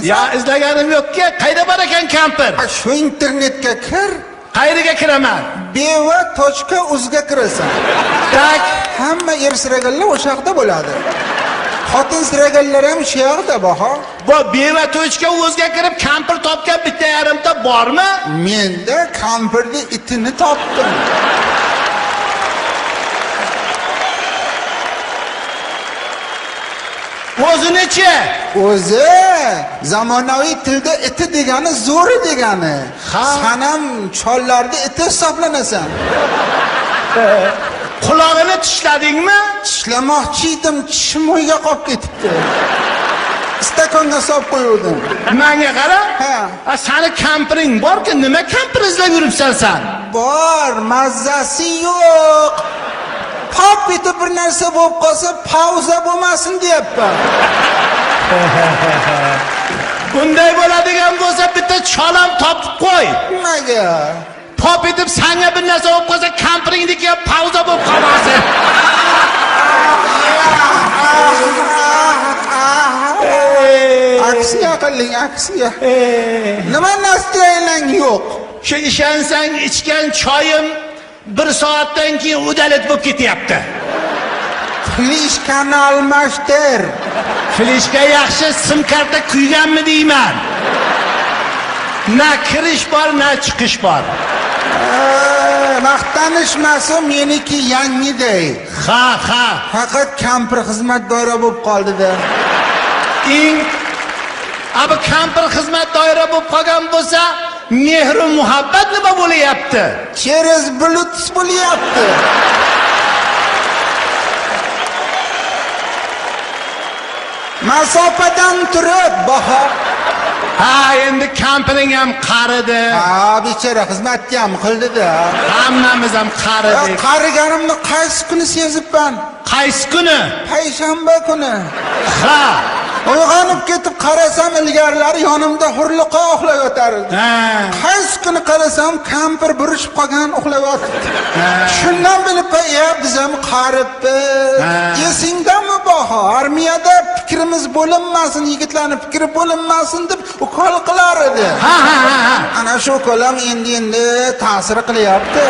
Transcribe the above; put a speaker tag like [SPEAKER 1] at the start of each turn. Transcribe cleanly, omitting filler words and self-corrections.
[SPEAKER 1] Ya izlaganim yo'q-ki, qayda bor ekan kampir?
[SPEAKER 2] Shu internetga kir.
[SPEAKER 1] Qayerga kiraman?
[SPEAKER 2] beva.uzga kirasan.
[SPEAKER 1] Tak.
[SPEAKER 2] Hamma er siraganlar o'sha yoqda bo'ladi. Xotin siraganlar ham shu yoqda baho.
[SPEAKER 1] Bu beva.uzga kirib kampir topgan bitta yarimta bormi?
[SPEAKER 2] Menda kampirni itini topdim.
[SPEAKER 1] O'zini-chi?
[SPEAKER 2] O'zi zamonaviy tilda iti degani zo'ri degani. Sen ham chollarda iti hisoblanasan.
[SPEAKER 1] Qulog'ini tishladingmi?
[SPEAKER 2] Tishlamoqchi edim, tishim o'yga qolib ketibdi. Stakonga solib qo'ydim.
[SPEAKER 1] Menga qara.
[SPEAKER 2] Ha.
[SPEAKER 1] Seni kampiring bor-ku, nima kampir izlab yuribsan sen?
[SPEAKER 2] Bor, mazzasi yo'q. Pop etib bir narsa bo'lib qolsa, pauza bo'lmasin deyapman.
[SPEAKER 1] Bunday bo'ladigan bo'lsa, bitta cholam topib qo'y.
[SPEAKER 2] Nimaga?
[SPEAKER 1] Pop etib senga bir narsa bo'lib qolsa, kampiringdagi pauza bo'lib qolmasin.
[SPEAKER 2] Aksiya qiling, aksiya. Nima nastiyanang yo'q?
[SPEAKER 1] Shu ishansang ichgan choyim bir soatdan keyin udalit bo'lib ketyapti.
[SPEAKER 2] Flishkani almashtir.
[SPEAKER 1] Flishka yaxshi sim karta kuyganmi deyman. Na kirish bor, na chiqish bor.
[SPEAKER 2] Maqtanishmasin, meniki yangiday.
[SPEAKER 1] Ha.
[SPEAKER 2] Faqat kampir xizmatdori bo'lib qoldi-da.
[SPEAKER 1] Abi kampir xizmat doira bo'lib qolgan bo'lsa, mehr va muhabbat nima bo'layapti?
[SPEAKER 2] Через Bluetooth bo'lyapti. Masofadan turib baho.
[SPEAKER 1] Ha, endi kampiring ham qaridi.
[SPEAKER 2] Ha, bechora xizmatni ham qildi-da.
[SPEAKER 1] Hammamiz ham qaridik.
[SPEAKER 2] Qariganimni qaysi kuni sezibman?
[SPEAKER 1] Qaysi kuni?
[SPEAKER 2] Payshanba kuni.
[SPEAKER 1] Ha.
[SPEAKER 2] Uyg'onib ketib qarasam, ilgarilari yonimda hurliqo uxlab yotardi. Qaysi kuni qarasam, kampir burishib qolgan uxlab yotibdi. Shundan bilib, biz ham qaribmiz. Esingdami baho? Armiyada fikrimiz bo'linmasin, yigitlarning fikri bo'linmasin deb ukol qilar edi.
[SPEAKER 1] Ha.
[SPEAKER 2] Ana shu ko'lam endi ta'sir qilyapti.